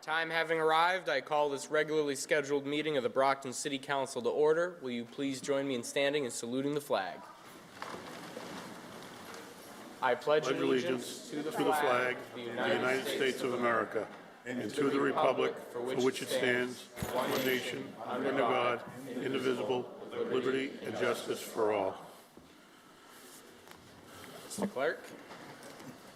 Time having arrived, I call this regularly scheduled meeting of the Brockton City Council to order. Will you please join me in standing and saluting the flag? I pledge allegiance to the flag of the United States of America and to the republic for which it stands, one nation, under God, indivisible, with liberty and justice for all. Mr. Clerk.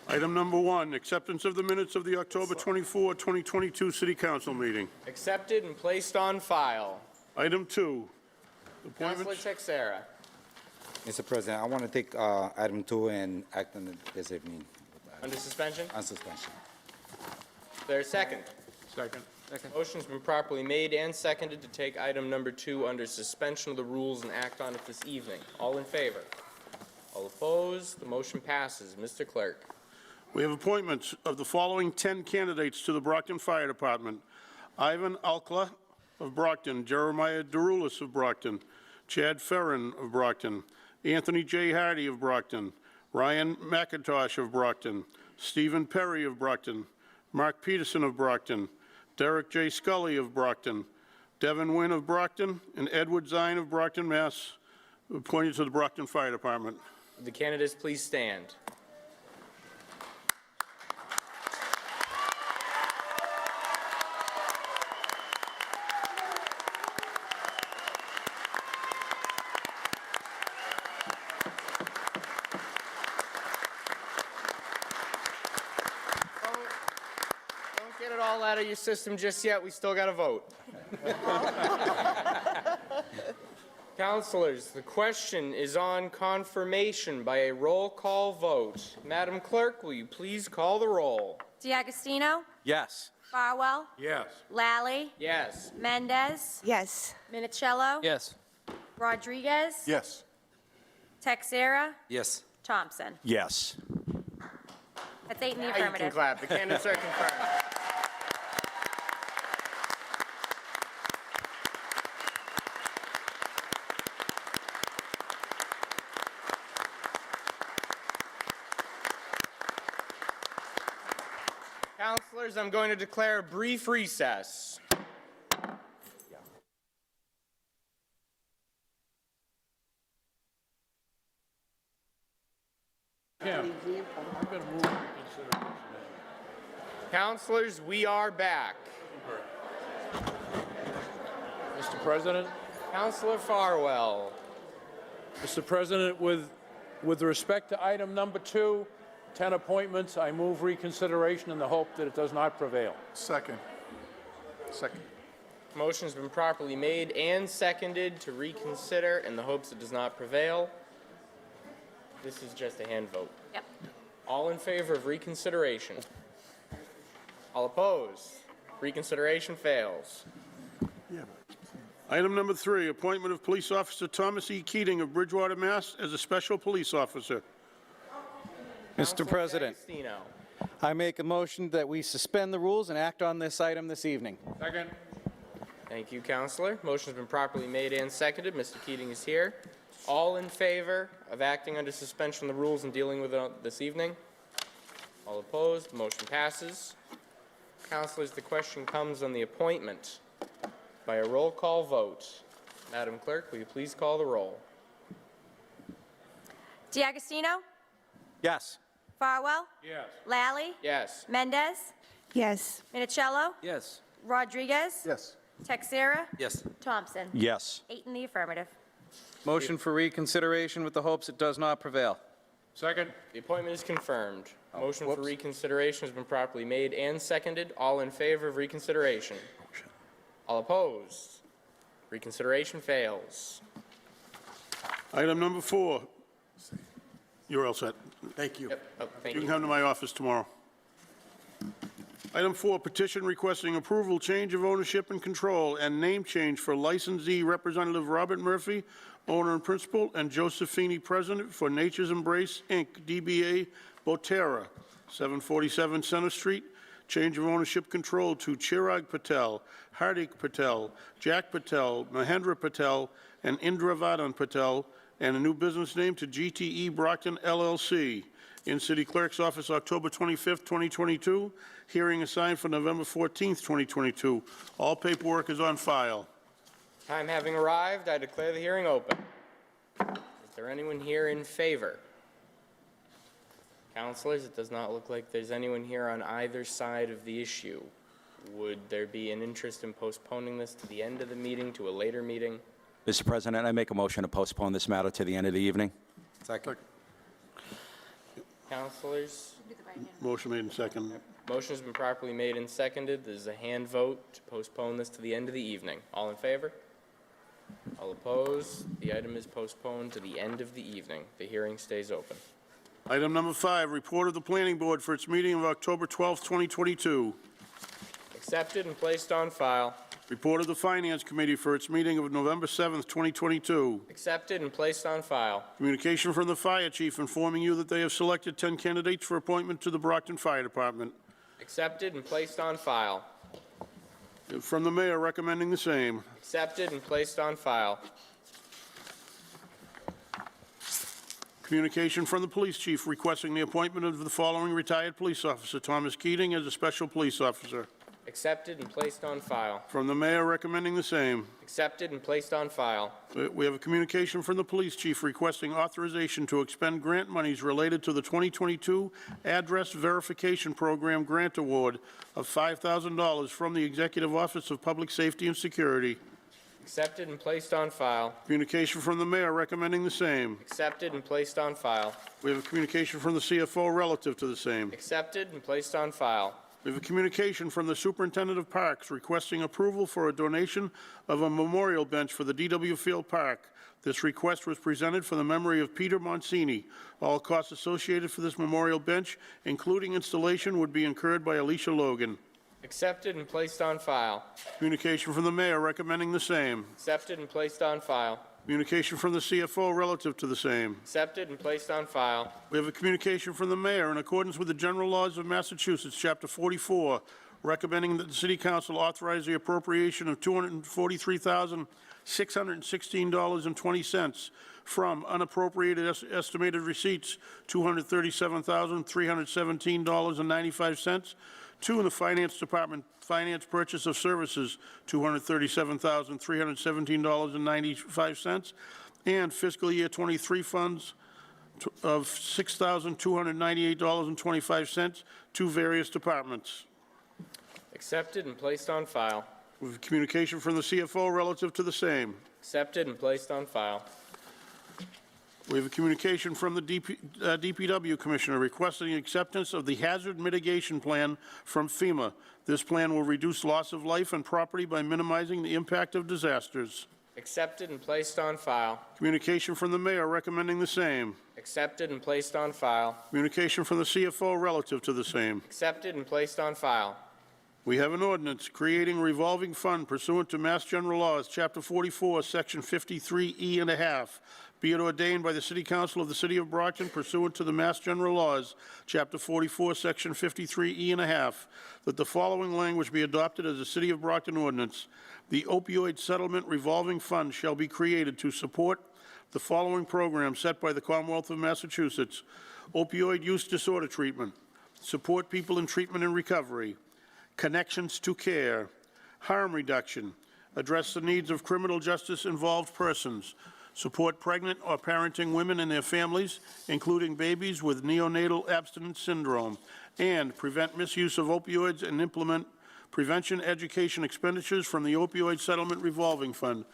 Item number 1, acceptance of the minutes of the October 24, 2022 City Council meeting. Accepted and placed on file. Item 2, Councilor appointments. Texera. Mr. President, I want to take item 2 and act on it this evening. Under suspension? On suspension. Is there a second? Second. Motion's been properly made and seconded to take item number 2 under suspension of the rules and act on it this evening. All in favor? All opposed? The motion passes. Mr. Clerk. We have appointments of the following 10 candidates to the Brockton Fire Department. Ivan Alkla of Brockton, Jeremiah Derulis of Brockton, Chad Ferrin of Brockton, Anthony J. Hardy of Brockton, Ryan McIntosh of Brockton, Stephen Perry of Brockton, Mark Peterson of Brockton, Derek J. Scully of Brockton, Devin Wynn of Brockton, and Edward Zine of Brockton, Mass., appointed to the Brockton Fire Department. Would the candidates please stand? Don't get it all out of your system just yet. We still got to vote. Councilors, the question is on confirmation by a roll call vote. Madam Clerk, will you please call the roll? D'Agostino? Yes. Farwell? Yes. Lally? Yes. Mendez? Yes. Minicello? Yes. Rodriguez? Yes. Texera? Yes. Thompson? Yes. That's 8 in the Now you can affirmative. clap. The candidates are confirmed. Councilors, I'm going to declare a brief recess. Councilors, we are back. Mr. President, Councilor Farwell. Mr. President, with respect to item number 2, 10 appointments, I move reconsideration in the hope that it does not prevail. Second. Motion's been properly made and seconded to reconsider in the hopes it does not prevail. This is just a hand vote. Yep. All in favor of reconsideration? All opposed? Reconsideration fails. Item number 3, appointment of Police Officer Thomas E. Keating of Bridgewater, Mass. as a special police officer. Mr. President, D'Agostino. I make a motion that we suspend the rules and act on this item this evening. Second. Thank you, Councilor. Motion's been properly made and seconded. Mr. Keating is here. All in favor of acting under suspension of the rules and dealing with it this evening? All opposed? Motion passes. Councilors, the question comes on the appointment by a roll call vote. Madam Clerk, will you please call the roll? D'Agostino? Yes. Farwell? Yes. Lally? Yes. Mendez? Yes. Minicello? Yes. Rodriguez? Yes. Texera? Yes. Thompson? Yes. 8 in the affirmative. Motion for reconsideration with the hopes it does not prevail. Second. The appointment is confirmed. Motion for whoops. reconsideration has been properly made and seconded. All in favor of reconsideration? All opposed? Reconsideration fails. Item number 4. You're all set. Thank you. Yep. Oh, thank You can you. come to my office tomorrow. Item 4, petition requesting approval, change of ownership and control, and name change for licensee Representative Robert Murphy, owner and principal, and Josephine, president, for Nature's Embrace, Inc., DBA Botera, 747 Center Street. Change of ownership control to Chirag Patel, Hardik Patel, Jack Patel, Mahendra Patel, and Indra Vadan Patel, and a new business name to GTE Brockton LLC. in City Clerk's Office, October 25th, 2022. Hearing assigned for November 14th, 2022. All paperwork is on file. Time having arrived, I declare the hearing open. Is there anyone here in favor? Councilors, it does not look like there's anyone here on either side of the issue. Would there be an interest in postponing this to the end of the meeting, to a later meeting? Mr. President, I make a motion to postpone this matter to the end of the evening. Second. Councilors, Motion made and seconded. motion's been properly made and seconded. There's a hand vote to postpone this to the end of the evening. All in favor? All opposed? The item is postponed to the end of the evening. The hearing stays open. Item number 5, report of the Planning Board for its meeting of October 12th, 2022. Accepted and placed on file. Report of the Finance Committee for its meeting of November 7th, 2022. Accepted and placed on file. Communication from the Fire Chief informing you that they have selected 10 candidates for appointment to the Brockton Fire Department. Accepted and placed on file. From the Mayor recommending the same. Accepted and placed on file. Communication from the Police Chief requesting the appointment of the following retired police officer, Thomas Keating, as a special police officer. Accepted and placed on file. From the Mayor recommending the same. Accepted and placed on file. We have a communication from the Police Chief requesting authorization to expend grant monies related to the 2022 Address Verification Program Grant Award of $5,000 from the Executive Office of Public Safety and Security. Accepted and placed on file. Communication from the Mayor recommending the same. Accepted and placed on file. We have a communication from the CFO relative to the same. Accepted and placed on file. We have a communication from the Superintendent of Parks requesting approval for a donation of a memorial bench for the DW Field Park. This request was presented for the memory of Peter Monsini. All costs associated for this memorial bench, including installation, would be incurred by Alicia Logan. Accepted and placed on file. Communication from the Mayor recommending the same. Accepted and placed on file. Communication from the CFO relative to the same. Accepted and placed on file. We have a communication from the Mayor in accordance with the general laws of Massachusetts, Chapter 44, recommending that the City Council authorize the appropriation of $243,616.20 from unappropriated estimated receipts, $237,317.95, to the Finance Department Finance Purchase of Services, $237,317.95, and fiscal year 23 funds of $6,298.25 to various departments. Accepted and placed on file. With communication from the CFO relative to the same. Accepted and placed on file. We have a communication from the DPW Commissioner requesting acceptance of the Hazard Mitigation Plan from FEMA. This plan will reduce loss of life and property by minimizing the impact of disasters. Accepted and placed on file. Communication from the Mayor recommending the same. Accepted and placed on file. Communication from the CFO relative to the same. Accepted and placed on file. We have an ordinance creating a revolving fund pursuant to Mass General Laws, Chapter 44, Section 53E and a half. Be it ordained by the City Council of the City of Brockton pursuant to the Mass General Laws, Chapter 44, Section 53E and a half, that the following language be adopted as a City of Brockton ordinance. The opioid settlement revolving fund shall be created to support the following programs set by the Commonwealth of Massachusetts: opioid use disorder treatment, support people in treatment and recovery, connections to care, harm reduction, address the needs of criminal justice-involved persons, support pregnant or parenting women and their families, including babies with neonatal abstinence syndrome, and prevent misuse of opioids and implement prevention education expenditures from the opioid settlement revolving fund.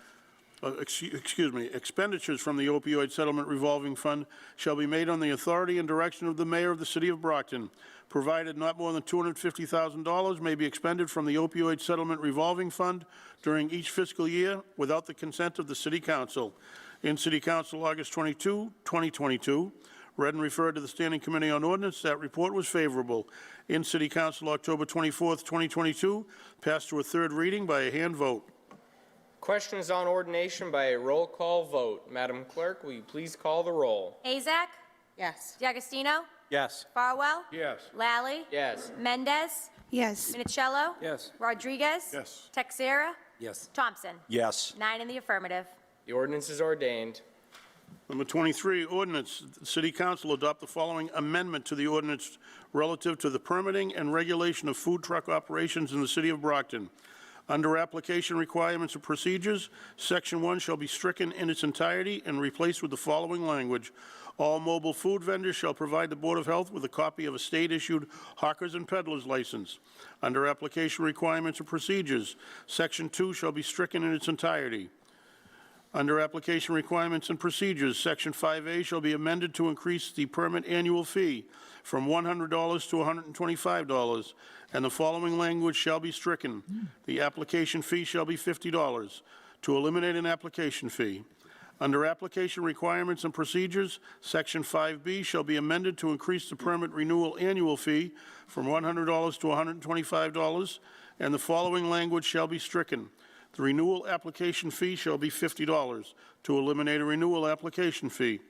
Expenditures from the opioid settlement revolving fund shall be made on the authority and direction of the Mayor of the City of Brockton, provided not more than $250,000 may be expended from the opioid settlement revolving fund during each fiscal year without the consent of the City Council. In City Council, August 22, 2022, read and referred to the Standing Committee on Ordinance. That report was favorable. In City Council, October 24, 2022, passed to a third reading by a hand vote. Question is on ordination by a roll call vote. Madam Clerk, will you please call the roll? Azak? Yes. D'Agostino? Yes. Farwell? Yes. Lally? Yes. Mendez? Yes. Minicello? Yes. Rodriguez? Yes. Texera? Yes. Thompson? Yes. 9 in the affirmative. The ordinance is ordained. Number 23, ordinance. The City Council adopt the following amendment to the ordinance relative to the permitting and regulation of food truck operations in the City of Brockton. Under application requirements and procedures, Section 1 shall be stricken in its entirety and replaced with the following language. All mobile food vendors shall provide the Board of Health with a copy of a state-issued hawkers and peddlers license. Under application requirements and procedures, Section 2 shall be stricken in its entirety. Under application requirements and procedures, Section 5A shall be amended to increase the permit annual fee from $100 to $125, and the following language shall be stricken. The application fee shall be $50 to eliminate an application fee. Under application requirements and procedures, Section 5B shall be amended to increase the permit renewal annual fee from $100 to $125, and the following language shall be stricken. The renewal application fee shall be $50 to eliminate a renewal application fee.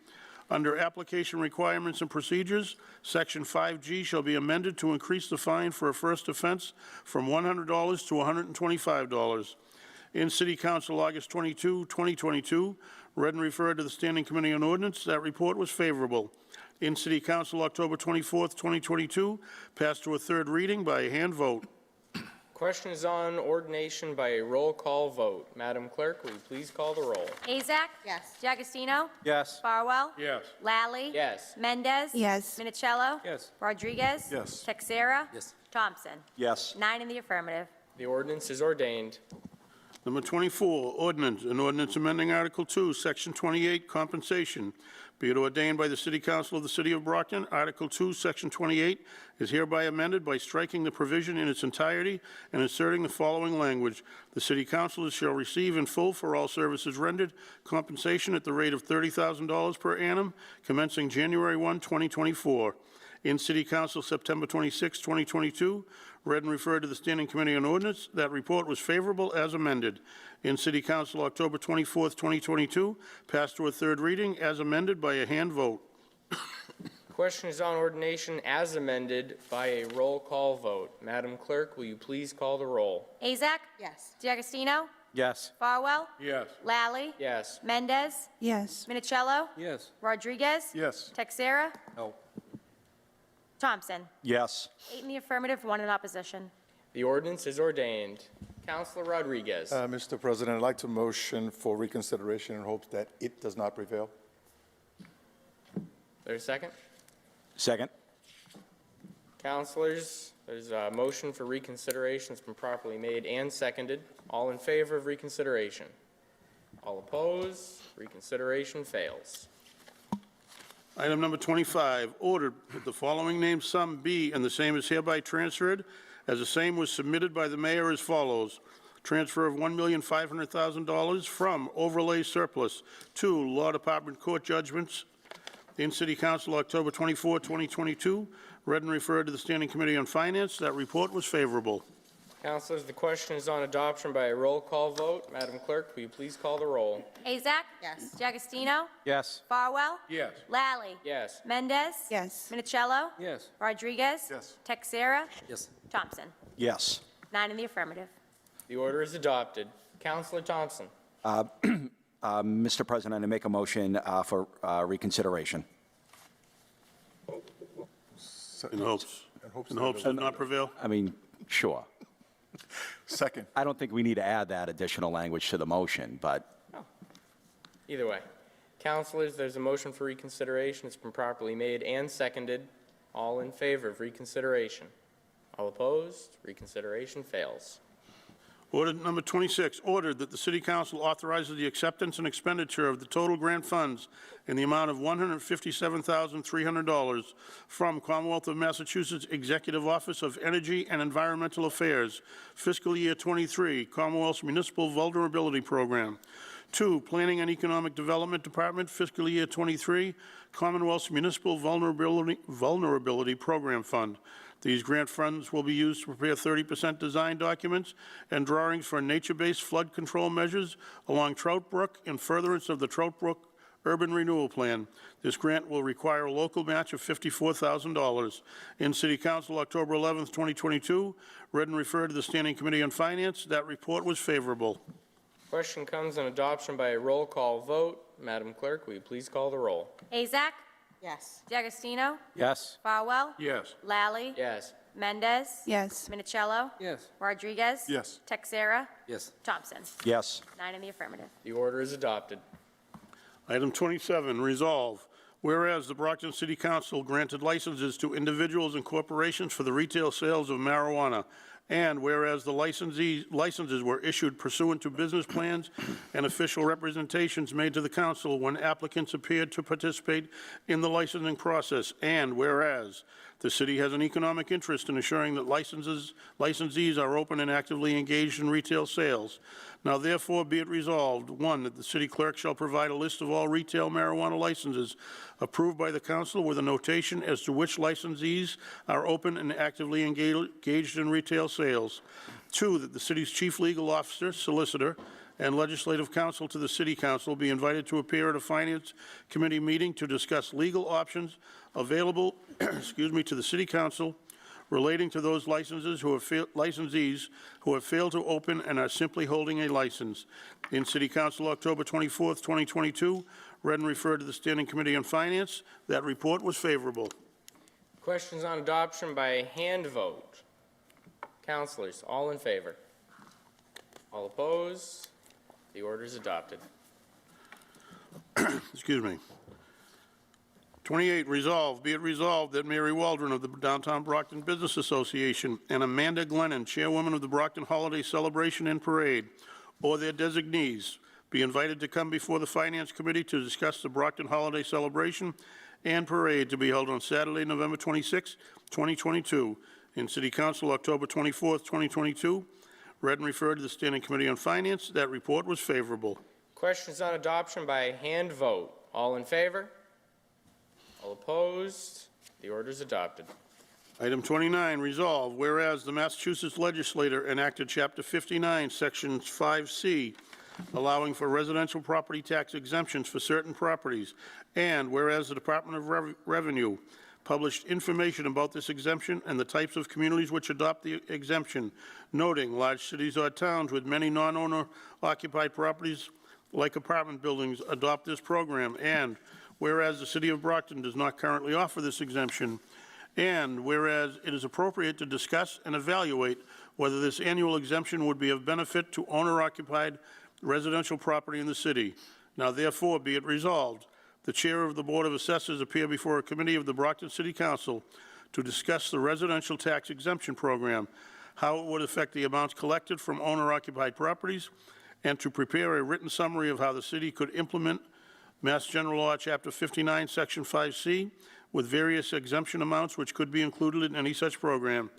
Under application requirements and procedures, Section 5G shall be amended to increase the fine for a first offense from $100 to $125. In City Council, August 22, 2022, read and referred to the Standing Committee on Ordinance. That report was favorable. In City Council, October 24, 2022, passed to a third reading by a hand vote. Question is on ordination by a roll call vote. Madam Clerk, will you please call the roll? Azak? Yes. D'Agostino? Yes. Farwell? Yes. Lally? Yes. Mendez? Yes. Minicello? Yes. Rodriguez? Yes. Texera? Yes. Thompson? Yes. 9 in the affirmative. The ordinance is ordained. Number 24, ordinance, an ordinance amending Article 2, Section 28, compensation. Be it ordained by the City Council of the City of Brockton, Article 2, Section 28 is hereby amended by striking the provision in its entirety and inserting the following language. The City Councilors shall receive in full for all services rendered compensation at the rate of $30,000 per annum commencing January 1, 2024. In City Council, September 26, 2022, read and referred to the Standing Committee on Ordinance. That report was favorable as amended. In City Council, October 24, 2022, passed to a third reading as amended by a hand vote. Question is on ordination as amended by a roll call vote. Madam Clerk, will you please call the roll? Azak? Yes. D'Agostino? Yes. Farwell? Yes. Lally? Yes. Mendez? Yes. Minicello? Yes. Rodriguez? Yes. Texera? No. Thompson? Yes. 8 in the affirmative, 1 in opposition. The ordinance is ordained. Councilor Rodriguez. Mr. President, I'd like to motion for reconsideration in hopes that it does not prevail. There's a second? Second. Councilors, there's a motion for reconsideration that's been properly made and seconded. All in favor of reconsideration? All opposed? Reconsideration fails. Item number 25, ordered that the following named sum be and the same is hereby transferred as the same was submitted by the mayor as follows. Transfer of $1,500,000 from overlay surplus to Law Department court judgments. In City Council, October 24, 2022, read and referred to the Standing Committee on Finance. That report was favorable. Councilors, the question is on adoption by a roll call vote. Madam Clerk, will you please call the roll? Azak? Yes. D'Agostino? Yes. Farwell? Yes. Lally? Yes. Mendez? Yes. Minicello? Yes. Rodriguez? Yes. Texera? Yes. Thompson? Yes. 9 in the affirmative. The order is adopted. Councilor Thompson. Mr. President, I make a motion for reconsideration. In hopes. hopes In that hopes it did not prevail. I mean, sure. Second. I don't think we need to add that additional language to the motion, but Either way. Councilors, there's a motion for reconsideration. It's been properly made and seconded. All in favor of reconsideration? All opposed? Reconsideration fails. Order number 26, ordered that the City Council authorizes the acceptance and expenditure of the total grant funds in the amount of $157,300 from Commonwealth of Massachusetts Executive Office of Energy and Environmental Affairs, fiscal year 23, Commonwealth's Municipal Vulnerability Program. 2, Planning and Economic Development Department, fiscal year 23, Commonwealth's Municipal Vulnerability Program Fund. These grant funds will be used to prepare 30% design documents and drawings for nature-based flood control measures along Trout Brook in furtherance of the Trout Brook Urban Renewal Plan. This grant will require a local match of $54,000. In City Council, October 11, 2022, read and referred to the Standing Committee on Finance. That report was favorable. Question comes on adoption by a roll call vote. Madam Clerk, will you please call the roll? Azak? Yes. D'Agostino? Yes. Farwell? Yes. Lally? Yes. Mendez? Yes. Minicello? Yes. Rodriguez? Yes. Texera? Yes. Thompson? Yes. 9 in the affirmative. The order is adopted. Item 27, resolve, whereas the Brockton City Council granted licenses to individuals and corporations for the retail sales of marijuana, and whereas the licenses were issued pursuant to business plans and official representations made to the council when applicants appeared to participate in the licensing process, and whereas the city has an economic interest in assuring that licensees are open and actively engaged in retail sales. Now therefore be it resolved, 1, that the city clerk shall provide a list of all retail marijuana licenses approved by the council with a notation as to which licensees are open and actively engaged in retail sales. 2, that the city's chief legal officer, solicitor, and legislative counsel to the city council be invited to appear at a finance committee meeting to discuss legal options available, to the city council relating to those licensees who have failed to open and are simply holding a license. In City Council, October 24th, 2022, read and referred to the Standing Committee on Finance. That report was favorable. Questions on adoption by hand vote. Councilors, all in favor? All opposed? The order is adopted. Excuse me. 28, resolved, be it resolved that Mary Waldron of the Downtown Brockton Business Association and Amanda Glennon, chairwoman of the Brockton Holiday Celebration and Parade, or their designees, be invited to come before the Finance Committee to discuss the Brockton Holiday Celebration and Parade to be held on Saturday, November 26, 2022, in City Council, October 24, 2022. Read and referred to the Standing Committee on Finance. That report was favorable. Questions on adoption by hand vote. All in favor? All opposed? The order is adopted. Item 29, resolve, whereas the Massachusetts legislature enacted Chapter 59, Sections 5C, allowing for residential property tax exemptions for certain properties, and whereas the Department of Revenue published information about this exemption and the types of communities which adopt the exemption, noting large cities or towns with many non-owner occupied properties like apartment buildings adopt this program, and whereas the City of Brockton does not currently offer this exemption, and whereas it is appropriate to discuss and evaluate whether this annual exemption would be of benefit to owner-occupied residential property in the city. Now therefore be it resolved, the Chair of the Board of Assessors appear before a committee of the Brockton City Council to discuss the residential tax exemption program, how it would affect the amounts collected from owner-occupied properties, and to prepare a written summary of how the city could implement Mass General Law, Chapter 59, Section 5C, with various exemption amounts which could be included in any such program.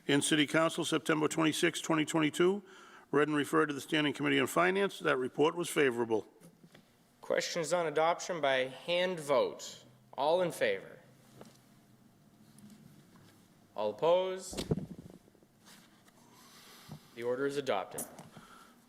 In City Council, September 26, 2022, read and referred to the Standing Committee on Finance. That report was favorable. Questions on adoption by hand vote. All in favor? All opposed? The order is adopted.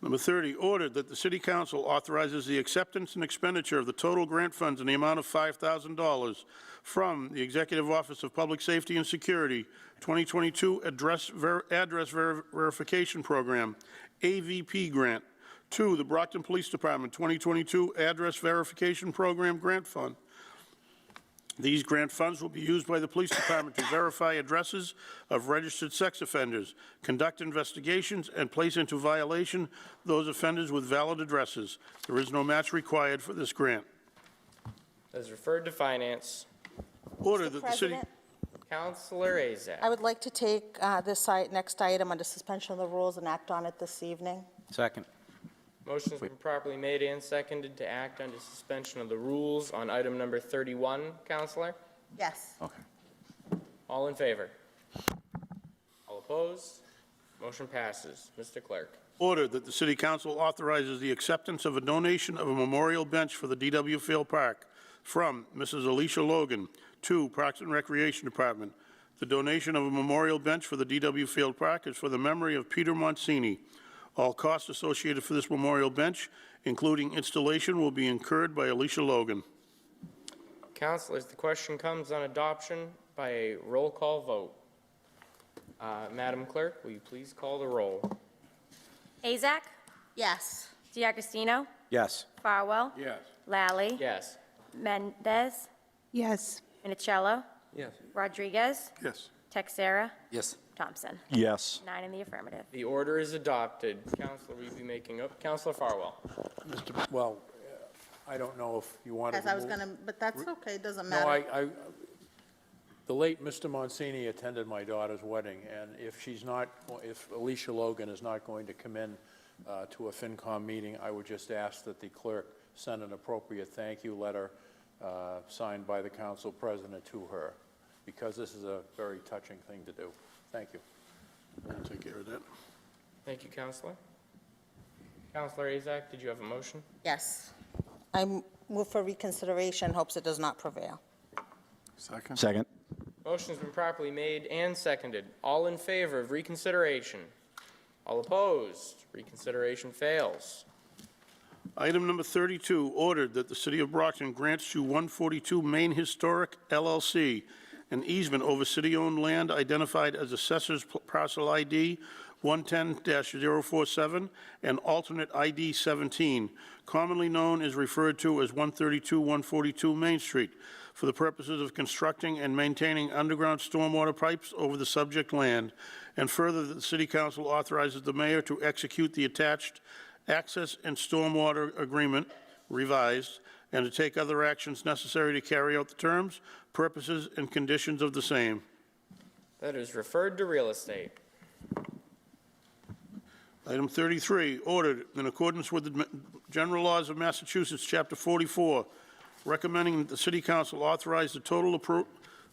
Number 30, ordered that the City Council authorizes the acceptance and expenditure of the total grant funds in the amount of $5,000 from the Executive Office of Public Safety and Security 2022 Address Verification Program, AVP grant, to the Brockton Police Department 2022 Address Verification Program Grant Fund. These grant funds will be used by the police department to verify addresses of registered sex offenders, conduct investigations, and place into violation those offenders with valid addresses. There is no match required for this grant. As referred to Finance. Order that the city... President, Councilor Azak. I would like to take this next item under suspension of the rules and act on it this evening. Second. Motion has been properly made and seconded to act under suspension of the rules on item number 31. Councilor? Yes. Okay. All in favor? All opposed? Motion passes. Mr. Clerk. Ordered that the City Council authorizes the acceptance of a donation of a memorial bench for the D.W. Field Park from Mrs. Alicia Logan to Parks and Recreation Department. The donation of a memorial bench for the D.W. Field Park is for the memory of Peter Monsini. All costs associated for this memorial bench, including installation, will be incurred by Alicia Logan. Councilors, the question comes on adoption by a roll call vote. Madam Clerk, will you please call the roll? Azak? Yes. D'Agostino? Yes. Farwell? Yes. Lally. Yes. Mendez. Yes. Minicello. Yes. Rodriguez. Yes. Texera. Yes. Thompson. Yes. 9 in the affirmative. The order is adopted. Counselor, will you be making up? Counselor Farwell. Well, I don't know if you wanted As to I was move- going to, but that's okay, it doesn't No, matter. the late Mr. Monsini attended my daughter's wedding, and if Alicia Logan is not going to come in to a FinCom meeting, I would just ask that the clerk send an appropriate thank you letter signed by the council president to her, because this is a very touching thing to do. Thank you. I'll take care of that. Thank you, Counselor. Counselor Azak, did you have a motion? Yes. I move for reconsideration, hopes it does not prevail. Second? Second. Motion's been properly made and seconded. All in favor of reconsideration? All opposed? Reconsideration fails. Item number 32, ordered that the City of Brockton grants to 142 Main Historic LLC an easement over city-owned land identified as Assessor's Parcel ID 110-047 and alternate ID 17, commonly known as referred to as 132-142 Main Street, for the purposes of constructing and maintaining underground stormwater pipes over the subject land, and further that the City Council authorizes the mayor to execute the attached access and stormwater agreement, revised, and to take other actions necessary to carry out the terms, purposes, and conditions of the same. That is referred to real estate. Item 33, ordered in accordance with the general laws of Massachusetts, Chapter 44, recommending that the City Council authorize the total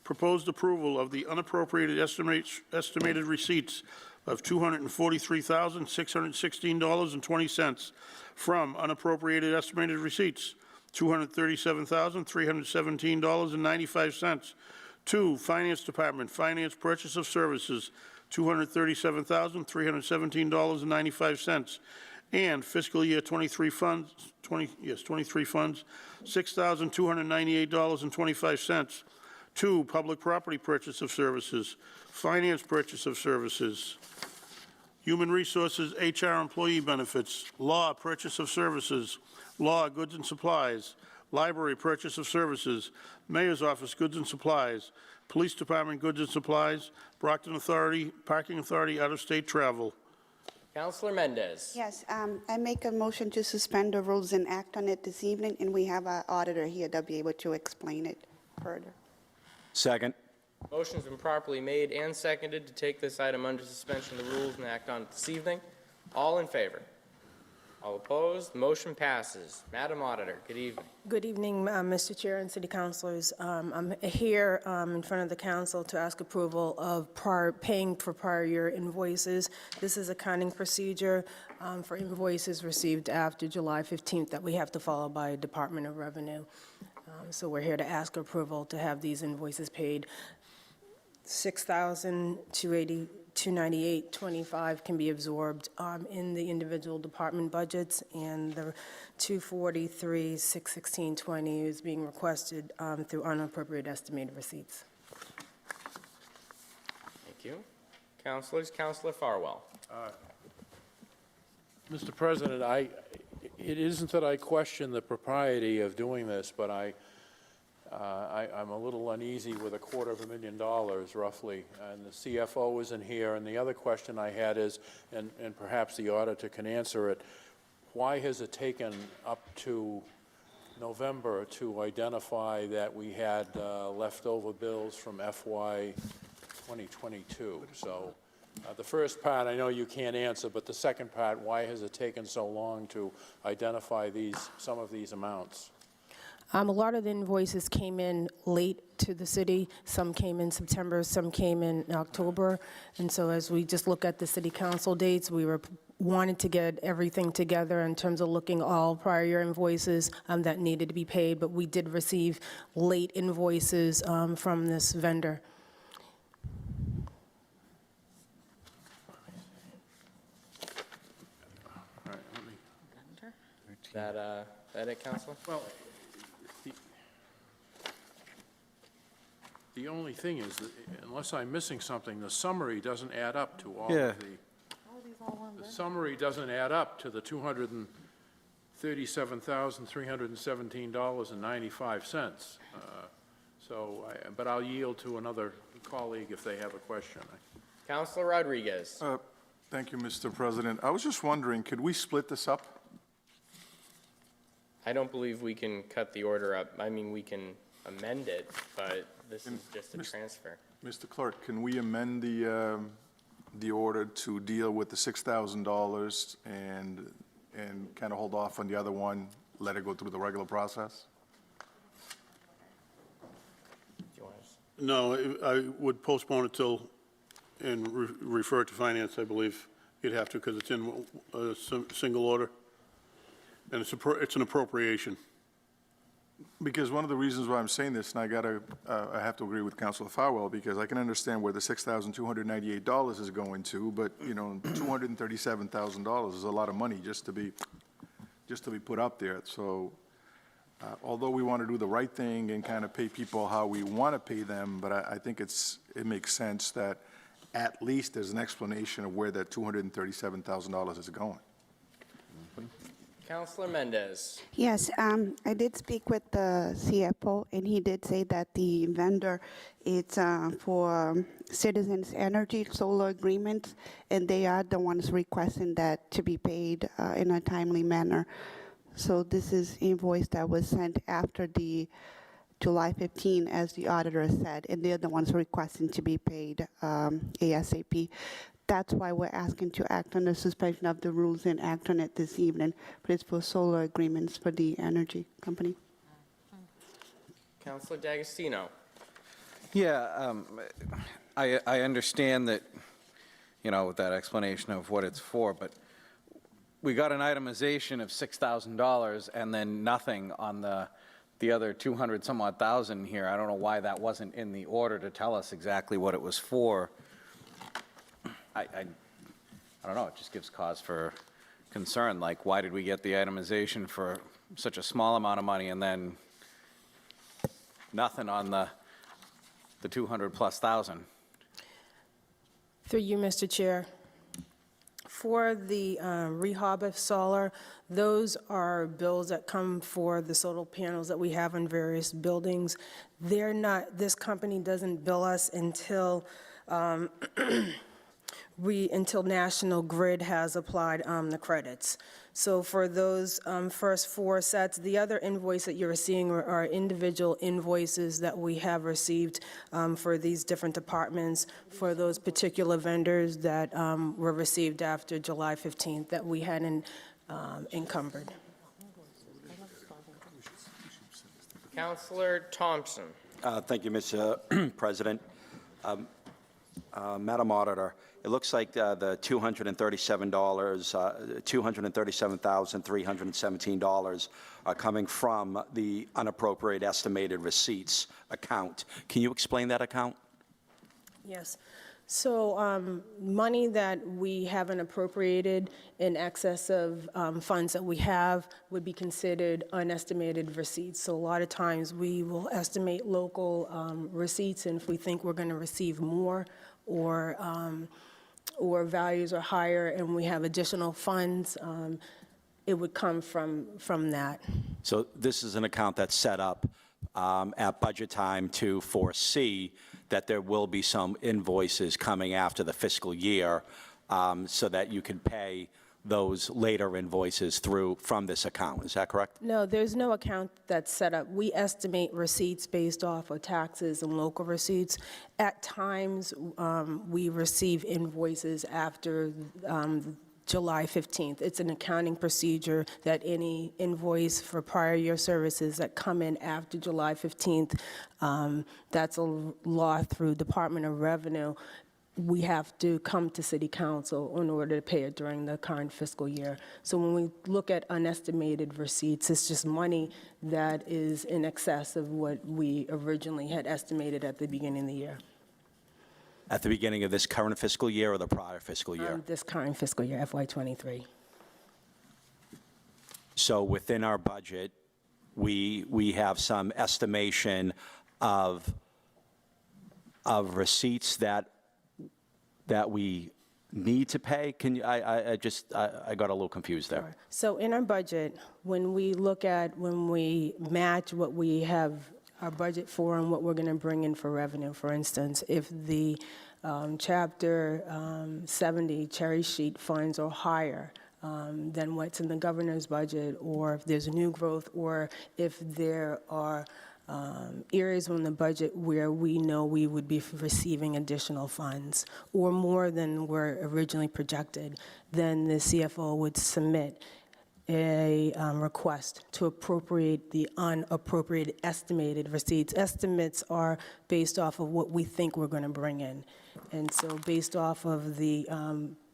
proposed approval of the unappropriated estimated receipts of $243,616.20 from unappropriated estimated receipts, $237,317.95, to Finance Department, Finance Purchase of Services, $237,317.95, and fiscal year 23 funds, 23 funds, $6,298.25, to Public Property Purchase of Services, Finance Purchase of Services, Human Resources, HR Employee Benefits, Law Purchase of Services, Law Goods and Supplies, Library Purchase of Services, Mayor's Office Goods and Supplies, Police Department Goods and Supplies, Brockton Authority, Parking Authority, out-of-state travel. Counselor Mendez. Yes, I make a motion to suspend the rules and act on it this evening, and we have our auditor here that'll be able to explain it further. Second. Motion's been properly made and seconded to take this item under suspension of the rules and act on it this evening. All in favor? All opposed? Motion passes. Madam Auditor, good evening. Good evening, Mr. Chair and City Councilors. I'm here in front of the council to ask approval of paying for prior year invoices. This is accounting procedure for invoices received after July 15th that we have to follow by Department of Revenue. So we're here to ask approval to have these invoices paid. $6,298.25 can be absorbed in the individual department budgets, and the $243,616.20 is being requested through unappropriated estimated receipts. Thank you. Councilors, Counselor Farwell. Mr. President, it isn't that I question the propriety of doing this, but I'm a little uneasy with $250,000 roughly, and the CFO isn't here. And the other question I had is, and perhaps the auditor can answer it, why has it taken up to November to identify that we had leftover bills from FY 2022? So the first part, I know you can't answer, but the second part, why has it taken so long to identify some of these amounts? A lot of the invoices came in late to the city. Some came in September, some came in October. And so as we just look at the city council dates, we wanted to get everything together in terms of looking all prior year invoices that needed to be paid, but we did receive late invoices from this vendor. All right, let me. That it, Counselor? Well, the only thing is, that unless I'm missing something, the summary doesn't add up to all of the... The summary doesn't add up to the $37,317.95. But I'll yield to another colleague if they have a question. Councilor Rodriguez. Thank you, Mr. President. I was just wondering, could we split this up? I don't believe we can cut the order up. I mean, we can amend it, but this is just a transfer. Mr. Clerk, can we amend the order to deal with the $6,000 and kind of hold off on the other one, let it go through the regular process? Do you want us? No, I would postpone it till, and refer it to finance, I believe you'd have to, because it's in a single order, and it's an appropriation. Because one of the reasons why I'm saying this, and I have to agree with Councilor Farwell, because I can understand where the $6,298 is going to, but, you know, $237,000 is a lot of money just to be put up there. So although we want to do the right thing and kind of pay people how we want to pay them, but I think it makes sense that at least there's an explanation of where that $237,000 is going. Councilor Mendez. Yes, I did speak with the CFO, and he did say that the vendor is for Citizens Energy Solar Agreements, and they are the ones requesting that to be paid in a timely manner. So this is invoice that was sent after the July 15, as the auditor said, and they're the ones requesting to be paid ASAP. That's why we're asking to act on the suspension of the rules and act on it this evening, but it's for solar agreements for the energy company. Councilor D'Agostino. Yeah, I understand that, you know, with that explanation of what it's for, but we got an itemization of $6,000 and then nothing on the other 200 some odd thousand here. I don't know why that wasn't in the order to tell us exactly what it was for. I don't know, it just gives cause for concern. Like, why did we get the itemization for such a small amount of money and then nothing on the 200 plus thousand? Through you, Mr. Chair. For the rehab of solar, those are bills that come for the solar panels that we have on various buildings. They're not, this company doesn't bill us until until National Grid has applied the credits. So for those first four sets, the other invoice that you're seeing are individual invoices that we have received for these different departments for those particular vendors that were received after July 15th that we hadn't encumbered. Councilor Thompson. Thank you, Mr. President. Madam Auditor, it looks like the $237,317 are coming from the unappropriated estimated receipts account. Can you explain that account? Yes. So money that we haven't appropriated in excess of funds that we have would be considered unestimated receipts. So a lot of times we will estimate local receipts, and if we think we're going to receive more or values are higher and we have additional funds, it would come from that. So this is an account that's set up at budget time to foresee that there will be some invoices coming after the fiscal year so that you can pay those later invoices through from this account. Is that correct? No, there's no account that's set up. We estimate receipts based off of taxes and local receipts. At times, we receive invoices after July 15th. It's an accounting procedure that any invoice for prior year services that come in after July 15th, that's a law through Department of Revenue. We have to come to City Council in order to pay it during the current fiscal year. So when we look at unestimated receipts, it's just money that is in excess of what we originally had estimated at the beginning of the year. At the beginning of this current fiscal year or the prior fiscal year? This current fiscal year, FY23. So within our budget, we have some estimation of receipts that we need to pay? Can you, I got a little confused there. So in our budget, when we match what we have our budget for and what we're going to bring in for revenue, for instance, if the Chapter 70 cherry sheet funds are higher than what's in the governor's budget, or if there's new growth, or if there are areas in the budget where we know we would be receiving additional funds or more than were originally projected, then the CFO would submit a request to appropriate the unappropriated estimated receipts. Estimates are based off of what we think we're going to bring in. And so based off of the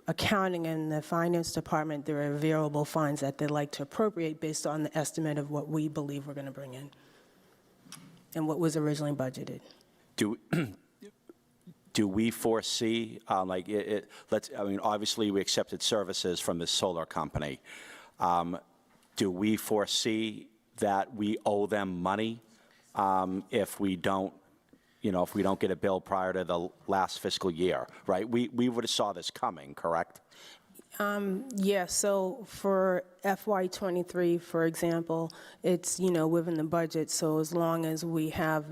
accounting and the finance department, there are available funds that they'd like to appropriate based on the estimate of what we believe we're going to bring in and what was originally budgeted. Do we foresee, obviously we accepted services from this solar company. Do we foresee that we owe them money if we don't get a bill prior to the last fiscal year, right? We would have saw this coming, correct? Yeah, so for FY23, for example, it's, within the budget, so as long as we have,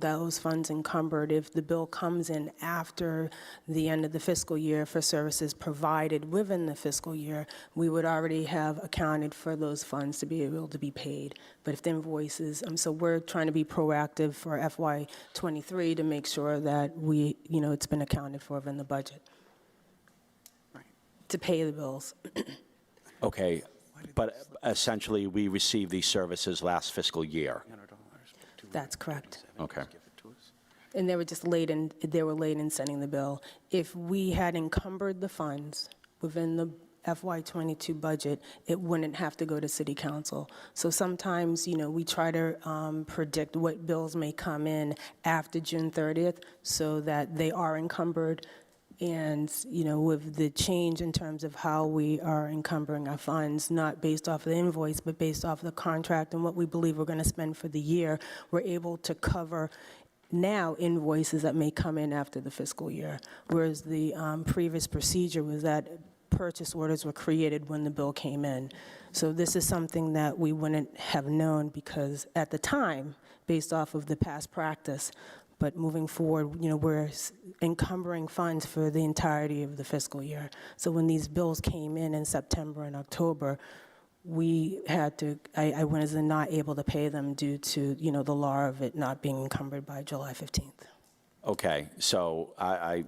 those funds encumbered, if the bill comes in after the end of the fiscal year for services provided within the fiscal year, we would already have accounted for those funds to be able to be paid. But if the invoices, so we're trying to be proactive for FY23 to make sure that we, it's been accounted for within the budget to pay the bills. Okay, but essentially, we received these services last fiscal year. That's correct. Okay. And they were late in sending the bill. If we had encumbered the funds within the FY22 budget, it wouldn't have to go to City Council. So sometimes, we try to predict what bills may come in after June 30th so that they are encumbered. And, with the change in terms of how we are encumbering our funds, not based off of the invoice, but based off of the contract and what we believe we're going to spend for the year, we're able to cover now invoices that may come in after the fiscal year. Whereas the previous procedure was that purchase orders were created when the bill came in. So this is something that we wouldn't have known because at the time, based off of the past practice, but moving forward, we're encumbering funds for the entirety of the fiscal year. So when these bills came in September and October, we had to, I was not able to pay them due to, the law of it not being encumbered by July 15th. Okay, so I'm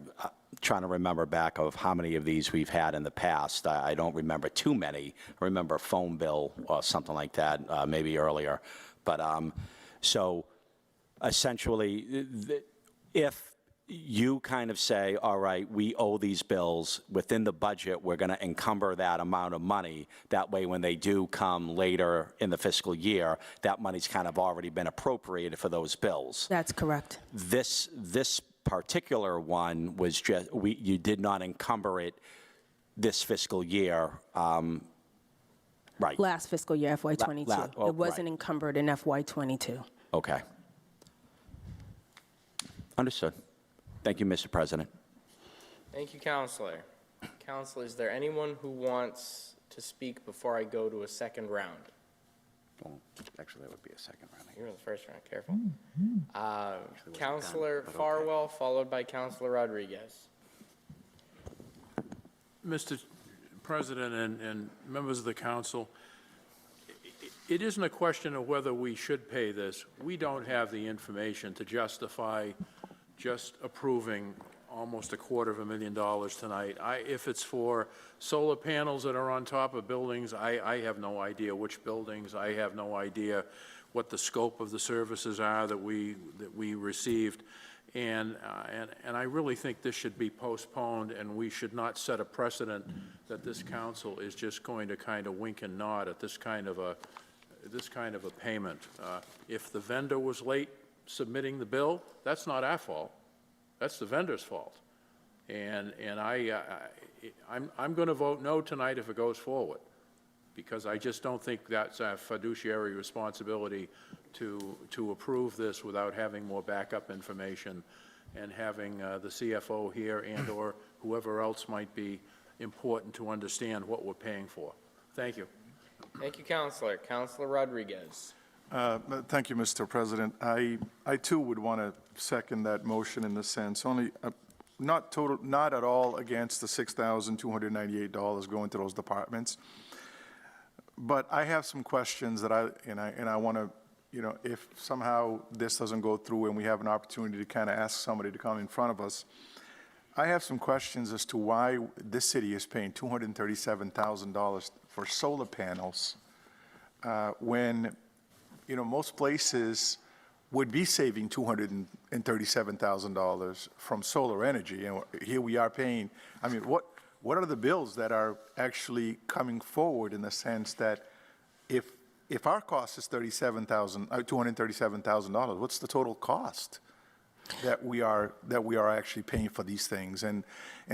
trying to remember back of how many of these we've had in the past. I don't remember too many. I remember a phone bill or something like that, maybe earlier. But so essentially, if you kind of say, all right, we owe these bills within the budget, we're going to encumber that amount of money. That way, when they do come later in the fiscal year, that money's kind of already been appropriated for those bills. That's correct. This particular one was just, you did not encumber it this fiscal year, right? Last fiscal year, FY22. It wasn't encumbered in FY22. Okay. Understood. Thank you, Mr. President. Thank you, Counselor. Counselor, is there anyone who wants to speak before I go to a second round? Well, actually, that would be a second round. You're in the first round, careful. Counselor Farwell, followed by Counselor Rodriguez. Mr. President and members of the council, it isn't a question of whether we should pay this. We don't have the information to justify just approving almost $250,000 tonight. If it's for solar panels that are on top of buildings, I have no idea which buildings. I have no idea what the scope of the services are that we received. And I really think this should be postponed, and we should not set a precedent that this council is just going to kind of wink and nod at this kind of a payment. If the vendor was late submitting the bill, that's not our fault. That's the vendor's fault. And I'm going to vote no tonight if it goes forward, because I just don't think that's our fiduciary responsibility to approve this without having more backup information. and having the CFO here and/or whoever else might be important to understand what we're paying for. Thank you. Thank you, Counselor. Counselor Rodriguez. Thank you, Mr. President. I too would want to second that motion in the sense, only, not at all against the $6,298 going to those departments. But I have some questions that I want to, if somehow this doesn't go through and we have an opportunity to kind of ask somebody to come in front of us, I have some questions as to why this city is paying $237,000 for solar panels when, most places would be saving $237,000 from solar energy. And here we are paying, what are the bills that are actually coming forward in the sense that if our cost is $237,000, what's the total cost that we are actually paying for these things? And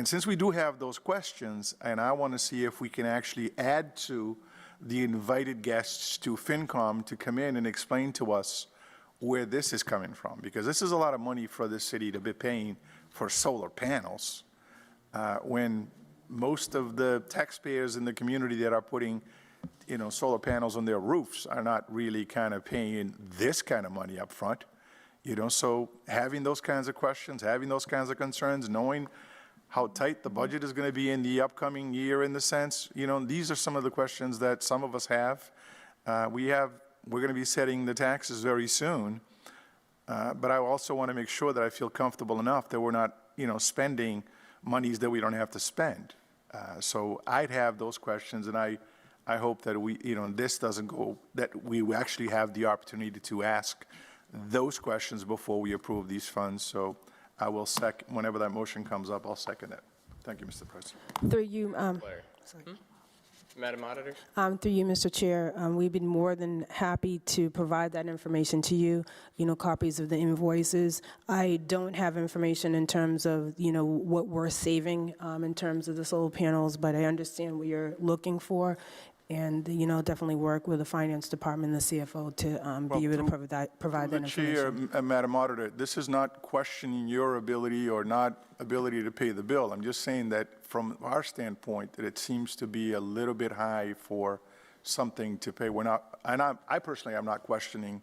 since we do have those questions, and I want to see if we can actually add to the invited guests to FinCom to come in and explain to us where this is coming from, because this is a lot of money for the city to be paying for solar panels when most of the taxpayers in the community that are putting solar panels on their roofs are not really kind of paying this kind of money up front. So having those kinds of questions, having those kinds of concerns, knowing how tight the budget is going to be in the upcoming year in the sense, these are some of the questions that some of us have. We're going to be setting the taxes very soon, but I also want to make sure that I feel comfortable enough that we're not, spending monies that we don't have to spend. So I'd have those questions, and I hope that this doesn't go, that we actually have the opportunity to ask those questions before we approve these funds. So I will second, whenever that motion comes up, I'll second it. Thank you, Mr. President. Through you, Madam Auditor. Through you, Mr. Chair, we've been more than happy to provide that information to you, copies of the invoices. I don't have information in terms of, what we're saving in terms of the solar panels, but I understand what you're looking for. And, definitely work with the Finance Department and the CFO to be able to provide that information. Chair, Madam Auditor, this is not questioning your ability or not ability to pay the bill. I'm just saying that from our standpoint, that it seems to be a little bit high for something to pay. We're not, and I personally am not questioning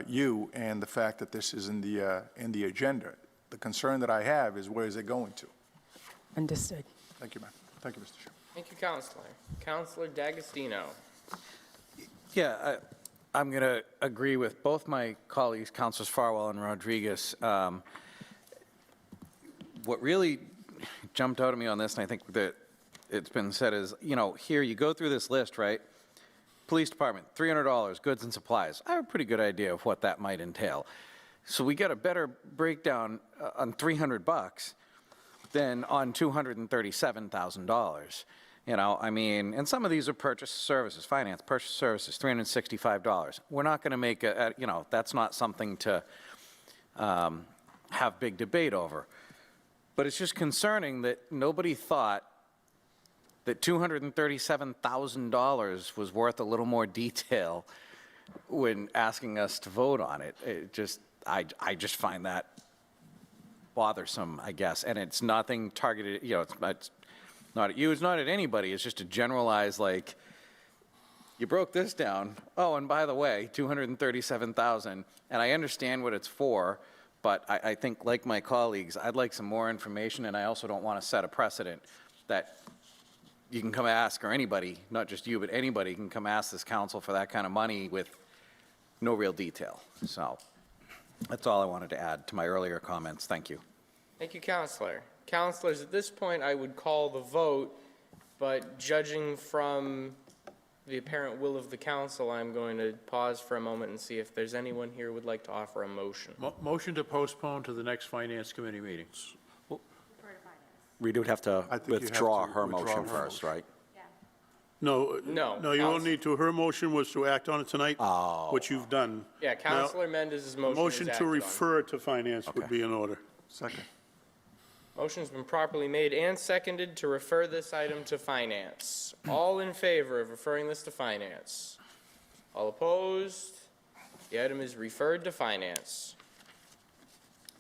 you and the fact that this is in the agenda. The concern that I have is where is it going to? Understood. Thank you, ma'am. Thank you, Mr. Chair. Thank you, Counselor. Counselor D'Agostino. Yeah, I'm going to agree with both my colleagues, Councilors Farwell and Rodriguez. What really jumped out at me on this, and I think that it's been said, is, here you go through this list, right? Police Department, $300, goods and supplies. I have a pretty good idea of what that might entail. So we get a better breakdown on $300 than on $237,000. And some of these are purchase services, finance, purchase services, $365. We're not going to make that's not something to have big debate over. But it's just concerning that nobody thought that $237,000 was worth a little more detail when asking us to vote on it. I just find that bothersome, I guess. And it's nothing targeted, it's not at you, it's not at anybody. It's just a generalized, like, you broke this down. Oh, and by the way, $237,000. And I understand what it's for, but I think, like my colleagues, I'd like some more information, and I also don't want to set a precedent that you can come ask, or anybody, not just you, but anybody can come ask this council for that kind of money with no real detail. So that's all I wanted to add to my earlier comments. Thank you. Thank you, Counselor. Counselors, at this point, I would call the vote, but judging from the apparent will of the council, I'm going to pause for a moment and see if there's anyone here who would like to offer a motion. Motion to postpone to the next Finance Committee meetings. We do have to I think you have withdraw to her withdraw motion her first, right? No, you Counsel- won't need to. Her motion was to act on it tonight, which you've done. Yeah, Counselor Mendez's motion is Motion acted to on. refer to finance would Okay. be in order. Second. Motion's been properly made and seconded to refer this item to finance. All in favor of referring this to finance? All opposed? The item is referred to finance.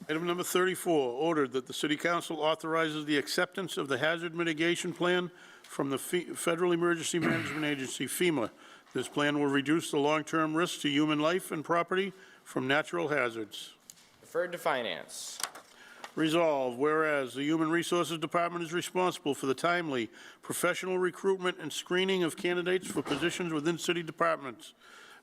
Item number 34, ordered that the City Council authorizes the acceptance of the Hazard Mitigation Plan from the Federal Emergency Management Agency, FEMA. This plan will reduce the long-term risk to human life and property from natural hazards. Referred to Finance. Resolved, whereas the Human Resources Department is responsible for the timely professional recruitment and screening of candidates for positions within city departments.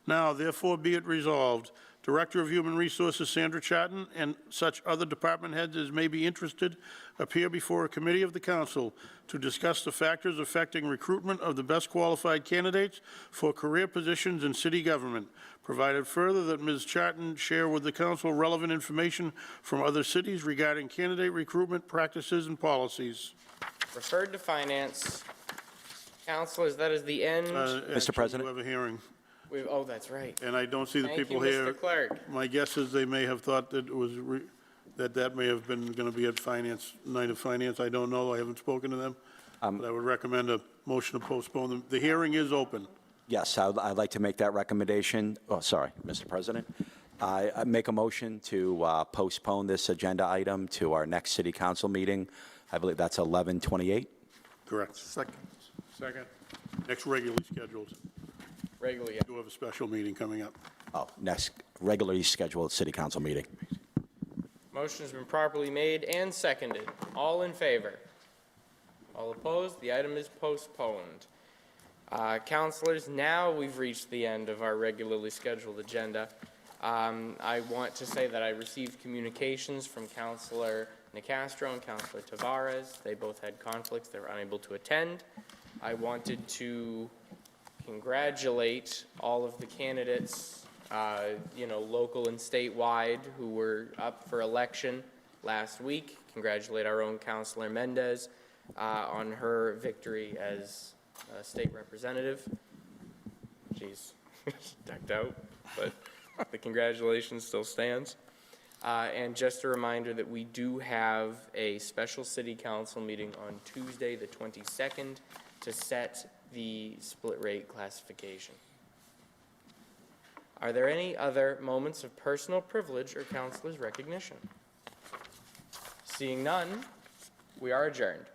Now, therefore, be it resolved, Director of Human Resources Sandra Chatton and such other department heads as may be interested appear before a committee of the council to discuss the factors affecting recruitment of the best qualified candidates for career positions in city government, provided further that Ms. Chatton share with the council relevant information from other cities regarding candidate recruitment practices and policies. Referred to Finance. Councilors, that is the end. Actually, President? you have a hearing, Oh, that's right. and I don't see the Thank you, people here. Mr. Clerk. My guess is they may have thought that it was, that may have been going to be at Finance, night of Finance. I don't know. I haven't spoken to them. But I would recommend a motion to postpone them. The hearing is open. Yes, I'd like to make that recommendation. Oh, sorry, Mr. President. I make a motion to postpone this agenda item to our next city council meeting. I believe that's 11/28. Correct. Second. Second. Next regularly scheduled. Regularly, We have a special meeting coming up. Oh, next regularly scheduled city council meeting. motion has been properly made and seconded. All in favor? All opposed? The item is postponed. Councilors, now we've reached the end of our regularly scheduled agenda. I want to say that I received communications from Councilor Nicastro and Councilor Tavares. They both had conflicts. They were unable to attend. I wanted to congratulate all of the candidates, local and statewide, who were up for election last week. Congratulate our own Councilor Mendez on her victory as state representative. She's decked out, but the congratulations still stands. And just a reminder that we do have a special city council meeting on Tuesday, the 22nd, to set the split rate classification. Are there any other moments of personal privilege or councilor's recognition? Seeing none, we are adjourned.